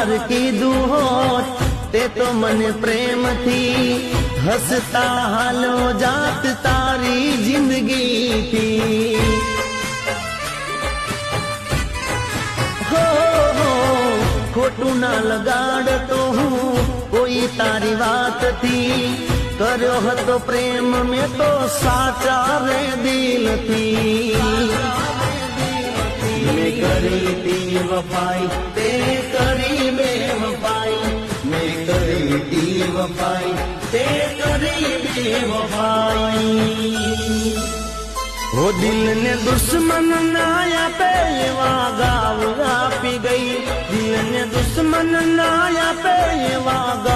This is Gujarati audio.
વાર કીધું હોત તે તો મને પ્રેમથી હસતા હાલો જાત તારી જિંદગીથી હો ખોટું ના લગાડતો હું કોઈ તારી વાતથી કર્યો હતો પ્રેમ મેં તો સાચા રે દિલથી મેં કરી તી વફાઈ તે કરી બેવફાઈ મેં કરી તી વફાઈ તે કરી બેવફાઈ ઓ દિલ ને દુશ્મન ના આપે એવા ગાવ આપી ગઈ દિલ ને દુશ્મન ના આપે એવા